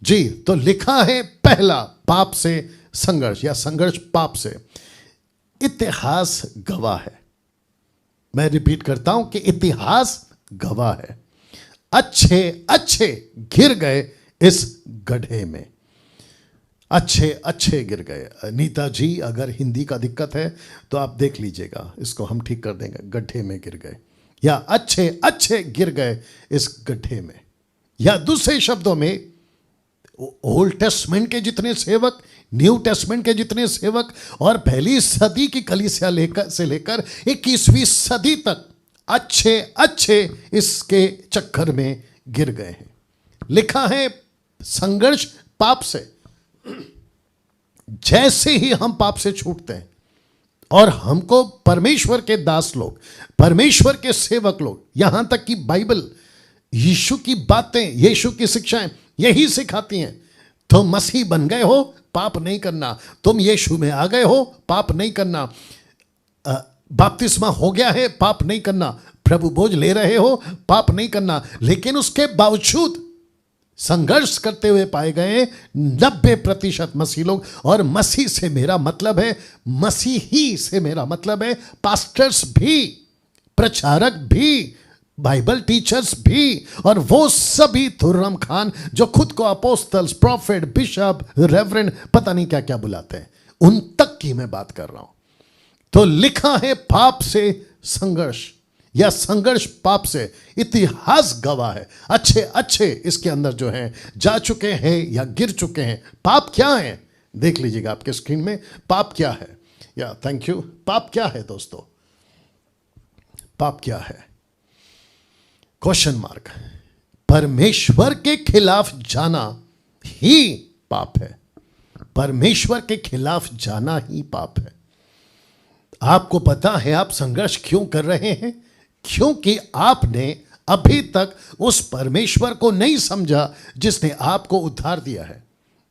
जी, तो लिखा है पहला, पाप से संघर्ष या संघर्ष पाप से। इतिहास गवाह है, मैं रिपीट करता हूं कि इतिहास गवाह है। अच्छे अच्छे गिर गए इस गड्ढे में, अच्छे अच्छे गिर गए। नीता जी, अगर हिंदी का दिक्कत है तो आप देख लीजिएगा, इसको हम ठीक कर देंगे। गड्ढे में गिर गए या अच्छे अच्छे गिर गए इस गड्ढे में, या दूसरे शब्दों में ओल्ड टेस्टमेंट के जितने सेवक, न्यू टेस्टमेंट के जितने सेवक और पहली सदी की कलीसिया लेकर 21वीं सदी तक अच्छे अच्छे इसके चक्कर में गिर गए हैं। लिखा है संघर्ष पाप से। जैसे ही हम पाप से छूटते हैं और हमको परमेश्वर के दास लोग, परमेश्वर के सेवक लोग, यहां तक कि बाइबल, यीशु की बातें, यीशु की शिक्षाएं यही सिखाती हैं, तुम मसीह बन गए हो, पाप नहीं करना। तुम यीशु में आ गए हो, पाप नहीं करना। बपतिस्मा हो गया है, पाप नहीं करना। प्रभु बोझ ले रहे हो, पाप नहीं करना। लेकिन उसके बावजूद संघर्ष करते हुए पाए गए 90% मसीह लोग। और मसीह से मेरा मतलब है, मसीही से मेरा मतलब है पास्टर्स भी, प्रचारक भी, बाइबल टीचर्स भी, और वो सभी थुर्रम खान जो खुद को अपोस्टल्स, प्रॉफिट, बिशप, रेवरेंड, पता नहीं क्या क्या बुलाते हैं, उन तक की मैं बात कर रहा हूं। तो लिखा है पाप से संघर्ष या संघर्ष पाप से। इतिहास गवाह है, अच्छे अच्छे इसके अंदर जो हैं जा चुके हैं या गिर चुके हैं। पाप क्या है देख लीजिएगा आपके स्क्रीन में। पाप क्या है, या थैंक यू। पाप क्या है दोस्तों, पाप क्या है? Question mark. परमेश्वर के खिलाफ जाना ही पाप है। परमेश्वर के खिलाफ जाना ही पाप है। आपको पता है आप संघर्ष क्यों कर रहे हैं? क्योंकि आपने अभी तक उस परमेश्वर को नहीं समझा जिसने आपको उद्धार दिया है।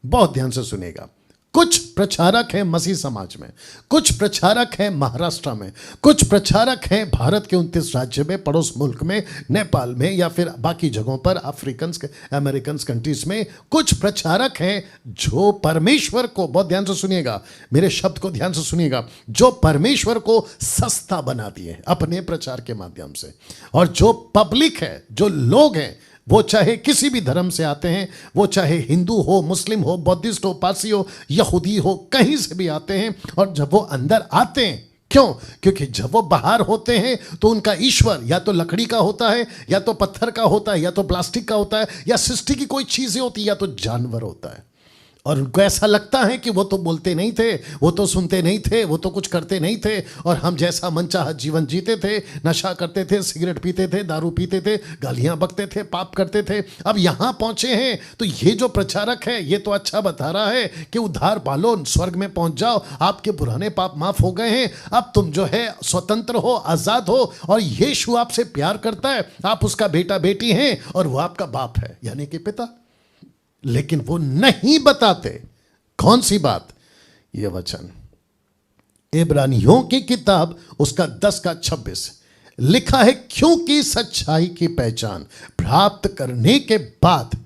बहुत ध्यान से सुनेगा। कुछ प्रचारक हैं मसीह समाज में, कुछ प्रचारक हैं महाराष्ट्र में, कुछ प्रचारक हैं भारत के 29 राज्य में, पड़ोस मुल्क में, नेपाल में, या फिर बाकी जगहों पर, अफ्रीकन, अमेरिकन कंट्रीज में। कुछ प्रचारक हैं जो परमेश्वर को, बहुत ध्यान से सुनिएगा, मेरे शब्द को ध्यान से सुनिएगा, जो परमेश्वर को सस्ता बना दिए अपने प्रचार के माध्यम से। और जो पब्लिक है, जो लोग हैं, वो चाहे किसी भी धर्म से आते हैं, वो चाहे हिंदू हो, मुस्लिम हो, बौद्धिस्ट हो, पारसी हो, यहूदी हो, कहीं से भी आते हैं। और जब वो अंदर आते हैं, क्यों? क्योंकि जब वो बाहर होते हैं तो उनका ईश्वर या तो लकड़ी का होता है, या तो पत्थर का होता है, या तो प्लास्टिक का होता है, या सृष्टि की कोई चीजें होती है, या तो जानवर होता है। और उनको ऐसा लगता है कि वो तो बोलते नहीं थे, वो तो सुनते नहीं थे, वो तो कुछ करते नहीं थे, और हम जैसा मनचाहा जीवन जीते थे, नशा करते थे, सिगरेट पीते थे, दारू पीते थे, गालियां बकते थे, पाप करते थे। अब यहां पहुंचे हैं तो ये जो प्रचारक है ये तो अच्छा बता रहा है कि उद्धार पालो, स्वर्ग में पहुंच जाओ, आपके पुराने पाप माफ हो गए हैं, अब तुम जो है स्वतंत्र हो, आजाद हो, और यीशु आपसे प्यार करता है, आप उसका बेटा बेटी हैं, और वो आपका बाप है, यानी कि पिता। लेकिन वो नहीं बताते कौन सी बात? ये वचन इब्रानियों की किताब उसका 10:26 लिखा है, क्योंकि सच्चाई की पहचान प्राप्त करने के बाद,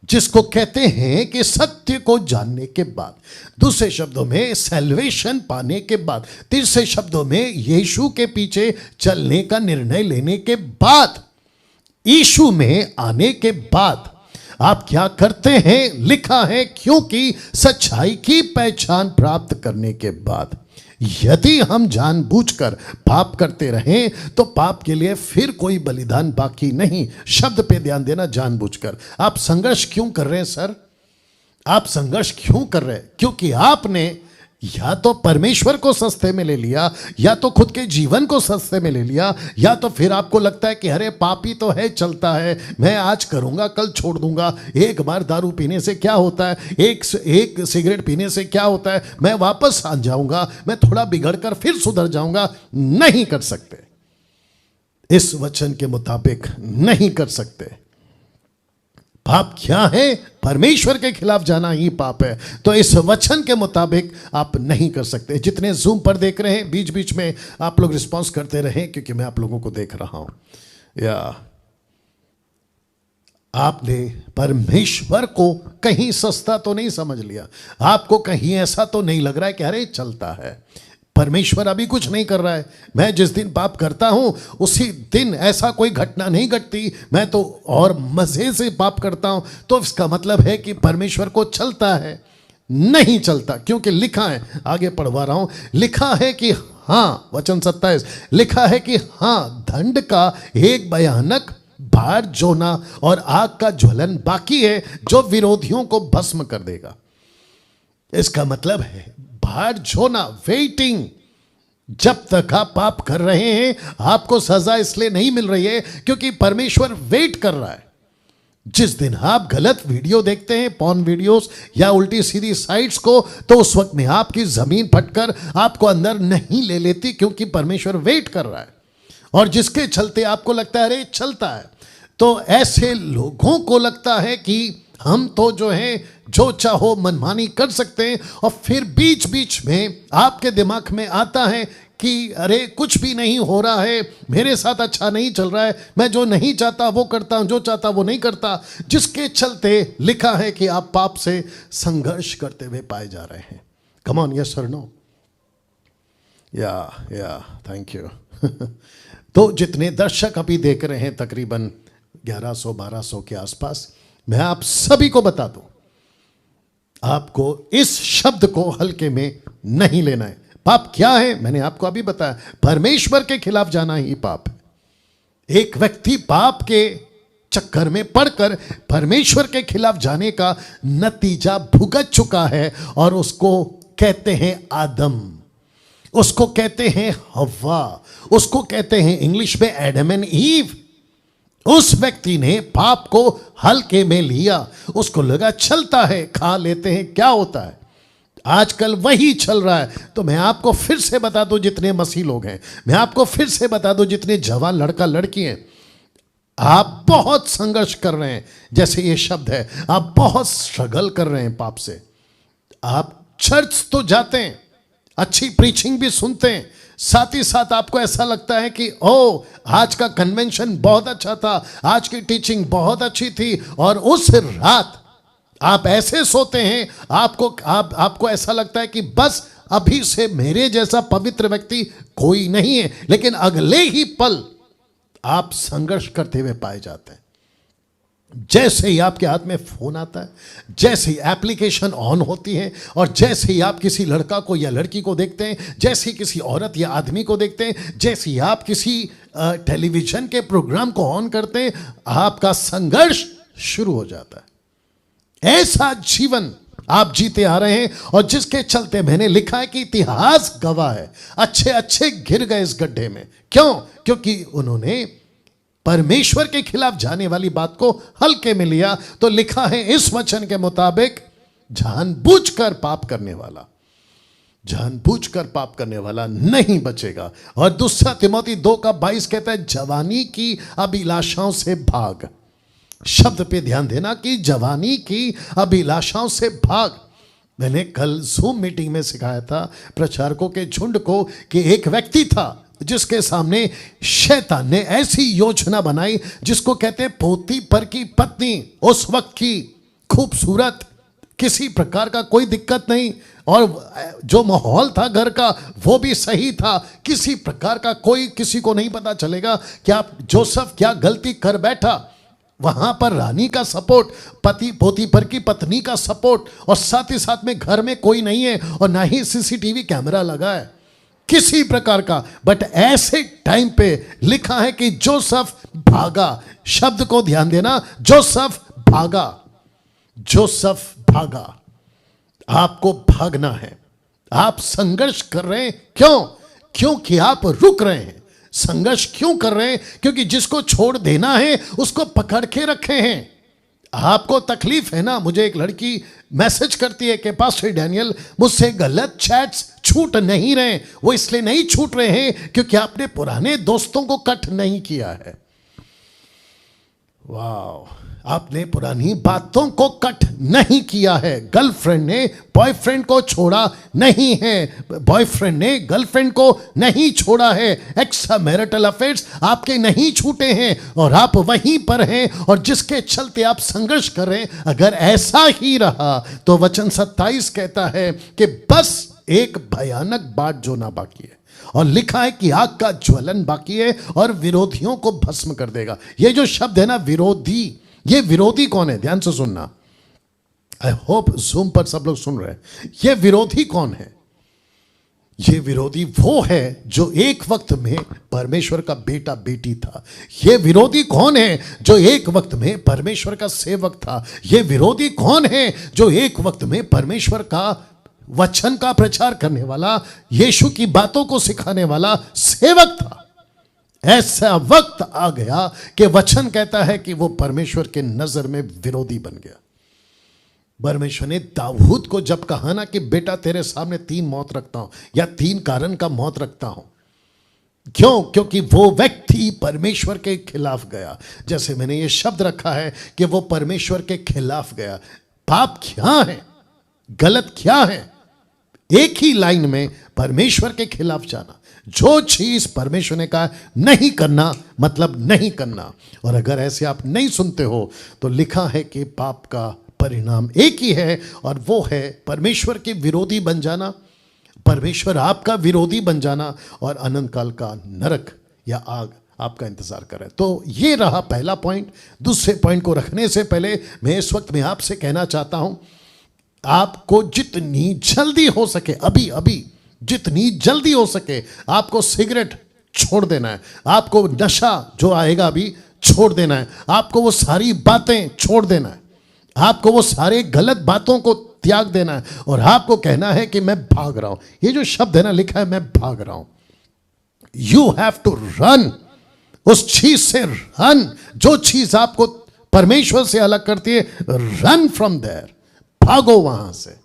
जिसको कहते हैं कि सत्य को जानने के बाद, दूसरे शब्दों में सैल्वेशन पाने के बाद, तीसरे शब्दों में यीशु के पीछे चलने का निर्णय लेने के बाद, यीशु में आने के बाद आप क्या करते हैं? लिखा है, क्योंकि सच्चाई की पहचान प्राप्त करने के बाद। यदि हम जानबूझकर पाप करते रहें तो पाप के लिए फिर कोई बलिदान बाकी नहीं। शब्द पे ध्यान देना, जानबूझकर। आप संघर्ष क्यों कर रहे हैं सर? आप संघर्ष क्यों कर रहे हैं? क्योंकि आपने या तो परमेश्वर को सस्ते में ले लिया, या तो खुद के जीवन को सस्ते में ले लिया, या तो फिर आपको लगता है कि अरे पापी तो है, चलता है, मैं आज करूंगा कल छोड़ दूंगा, एक बार दारू पीने से क्या होता है, एक सिगरेट पीने से क्या होता है, मैं वापस आ जाऊंगा, मैं थोड़ा बिगड़कर फिर सुधर जाऊंगा। नहीं कर सकते, इस वचन के मुताबिक नहीं कर सकते। पाप क्या है? परमेश्वर के खिलाफ जाना ही पाप है। तो इस वचन के मुताबिक आप नहीं कर सकते। जितने जूम पर देख रहे हैं, बीच बीच में आप लोग रिस्पांस करते रहें, क्योंकि मैं आप लोगों को देख रहा हूं। या आपने परमेश्वर को कहीं सस्ता तो नहीं समझ लिया, आपको कहीं ऐसा तो नहीं लग रहा है कि अरे चलता है, परमेश्वर अभी कुछ नहीं कर रहा है, मैं जिस दिन पाप करता हूं उसी दिन ऐसा कोई घटना नहीं घटती, मैं तो और मजे से पाप करता हूं, तो इसका मतलब है कि परमेश्वर को चलता है। नहीं चलता, क्योंकि लिखा है, आगे पढ़वा रहा हूं, लिखा है कि हाँ, वचन 27 लिखा है कि हाँ, दंड का एक भयानक भार जोना और आग का ज्वलन बाकी है जो विरोधियों को भस्म कर देगा। इसका मतलब है भार जोना, वेटिंग। जब तक आप पाप कर रहे हैं आपको सजा इसलिए नहीं मिल रही है क्योंकि परमेश्वर वेट कर रहा है। जिस दिन आप गलत वीडियो देखते हैं, पॉर्न वीडियोस या उल्टी सीधी साइट्स को, तो उस वक्त में आपकी जमीन फटकर आपको अंदर नहीं ले लेती, क्योंकि परमेश्वर वेट कर रहा है। और जिसके चलते आपको लगता है अरे चलता है, तो ऐसे लोगों को लगता है कि हम तो जो है जो चाहो मनमानी कर सकते हैं, और फिर बीच बीच में आपके दिमाग में आता है कि अरे कुछ भी नहीं हो रहा है, मेरे साथ अच्छा नहीं चल रहा है, मैं जो नहीं चाहता वो करता हूं, जो चाहता वो नहीं करता, जिसके चलते लिखा है कि आप पाप से संघर्ष करते हुए पाए जा रहे हैं। कम ऑन, यस और नो? या थैंक यू। तो जितने दर्शक अभी देख रहे हैं, तकरीबन 1100-1200 के आसपास, मैं आप सभी को बता दूं, आपको इस शब्द को हल्के में नहीं लेना है। पाप क्या है मैंने आपको अभी बताया, परमेश्वर के खिलाफ जाना ही पाप है। एक व्यक्ति पाप के चक्कर में पड़कर परमेश्वर के खिलाफ जाने का नतीजा भुगत चुका है, और उसको कहते हैं आदम, उसको कहते हैं हव्वा, उसको कहते हैं इंग्लिश में एडम एंड ईव। उस व्यक्ति ने पाप को हल्के में लिया, उसको लगा चलता है, खा लेते हैं, क्या होता है। आजकल वही चल रहा है। तो मैं आपको फिर से बता दूं, जितने मसीह लोग हैं, मैं आपको फिर से बता दूं, जितने जवान लड़का लड़की हैं, आप बहुत संघर्ष कर रहे हैं, जैसे ये शब्द है, आप बहुत स्ट्रगल कर रहे हैं पाप से। आप चर्च तो जाते हैं, अच्छी प्रीचिंग भी सुनते हैं, साथ ही साथ आपको ऐसा लगता है कि ओ आज का कन्वेंशन बहुत अच्छा था, आज की टीचिंग बहुत अच्छी थी, और उस रात आप ऐसे सोते हैं, आपको ऐसा लगता है कि बस अभी से मेरे जैसा पवित्र व्यक्ति कोई नहीं है, लेकिन अगले ही पल आप संघर्ष करते हुए पाए जाते हैं। जैसे ही आपके हाथ में फोन आता है, जैसे ही एप्लीकेशन ऑन होती है, और जैसे ही आप किसी लड़का को या लड़की को देखते हैं, जैसे ही किसी औरत या आदमी को देखते हैं, जैसे ही आप किसी टेलीविजन के प्रोग्राम को ऑन करते हैं, आपका संघर्ष शुरू हो जाता है। ऐसा जीवन आप जीते आ रहे हैं, और जिसके चलते मैंने लिखा है कि इतिहास गवाह है, अच्छे अच्छे गिर गए इस गड्ढे में। क्यों? क्योंकि उन्होंने परमेश्वर के खिलाफ जाने वाली बात को हल्के में लिया। तो लिखा है इस वचन के मुताबिक, जानबूझकर पाप करने वाला नहीं बचेगा। और दूसरा तिमोथी 2:22 कहता है, जवानी की अभिलाषाओं से भाग। शब्द पे ध्यान देना कि जवानी की अभिलाषाओं से भाग। मैंने कल जूम मीटिंग में सिखाया था प्रचारकों के झुंड को कि एक व्यक्ति था जिसके सामने शैतान ने ऐसी योजना बनाई जिसको कहते हैं पोतीपर की पत्नी। उस वक्त की खूबसूरत, किसी प्रकार का कोई दिक्कत नहीं, और जो माहौल था घर का वो भी सही था, किसी प्रकार का कोई किसी को नहीं पता चलेगा कि आप जोसेफ क्या गलती कर बैठा। वहां पर रानी का सपोर्ट, पति पोतीपर की पत्नी का सपोर्ट, और साथ ही साथ में घर में कोई नहीं है और ना ही सीसीटीवी कैमरा लगा है किसी प्रकार का। बट ऐसे टाइम पे लिखा है कि जोसेफ भागा। शब्द को ध्यान देना, जोसेफ भागा। आपको भागना है। आप संघर्ष कर रहे हैं, क्यों? क्योंकि आप रुक रहे हैं। संघर्ष क्यों कर रहे हैं? क्योंकि जिसको छोड़ देना है उसको पकड़ के रखे हैं। आपको तकलीफ है ना। मुझे एक लड़की मैसेज करती है कि पास्टर डैनियल, मुझसे गलत चैट्स छूट नहीं रहे। वो इसलिए नहीं छूट रहे हैं क्योंकि आपने पुराने दोस्तों को कट नहीं किया है। वाह, आपने पुरानी बातों को कट नहीं किया है। गर्लफ्रेंड ने बॉयफ्रेंड को छोड़ा नहीं है, बॉयफ्रेंड ने गर्लफ्रेंड को नहीं छोड़ा है। एक्स्ट्रा मैरिटल अफेयर्स आपके नहीं छूटे हैं और आप वहीं पर हैं, और जिसके चलते आप संघर्ष कर रहे हैं। अगर ऐसा ही रहा तो वचन 27 कहता है कि बस एक भयानक बात जो ना बाकी है, और लिखा है कि आग का ज्वलन बाकी है और विरोधियों को भस्म कर देगा। ये जो शब्द है ना विरोधी, ये विरोधी कौन है? ध्यान से सुनना। आई होप जूम पर सब लोग सुन रहे हैं। ये विरोधी कौन है? ये विरोधी वो है जो एक वक्त में परमेश्वर का बेटा बेटी था। ये विरोधी कौन है? जो एक वक्त में परमेश्वर का सेवक था। ये विरोधी कौन है? जो एक वक्त में परमेश्वर का वचन का प्रचार करने वाला, यीशु की बातों को सिखाने वाला सेवक था। ऐसा वक्त आ गया कि वचन कहता है कि वो परमेश्वर के नजर में विरोधी बन गया। परमेश्वर ने दाऊद को जब कहा ना कि बेटा तेरे सामने 3 मौत रखता हूं, या 3 कारण का मौत रखता हूं। क्यों? क्योंकि वो व्यक्ति परमेश्वर के खिलाफ गया। जैसे मैंने ये शब्द रखा है कि वो परमेश्वर के खिलाफ गया। पाप क्या है, गलत क्या है? एक ही लाइन में परमेश्वर के खिलाफ जाना। जो चीज परमेश्वर ने कहा नहीं करना, मतलब नहीं करना। और अगर ऐसे आप नहीं सुनते हो तो लिखा है कि पाप का परिणाम एक ही है, और वो है परमेश्वर के विरोधी बन जाना, परमेश्वर आपका विरोधी बन जाना, और अनंत काल का नरक या आग आपका इंतजार कर रहा है। तो ये रहा पहला पॉइंट। दूसरे पॉइंट को रखने से पहले मैं इस वक्त में आपसे कहना चाहता हूं, आपको जितनी जल्दी हो सके, अभी जितनी जल्दी हो सके आपको सिगरेट छोड़ देना है। आपको नशा जो आएगा अभी छोड़ देना है। आपको वो सारी बातें छोड़ देना है। आपको वो सारे गलत बातों को त्याग देना है, और आपको कहना है कि मैं भाग रहा हूं। ये जो शब्द है ना, लिखा है मैं भाग रहा हूं। यू हैव टू रन, उस चीज से रन जो चीज आपको परमेश्वर से अलग करती है। रन फ्रॉम देयर, भागो वहां से।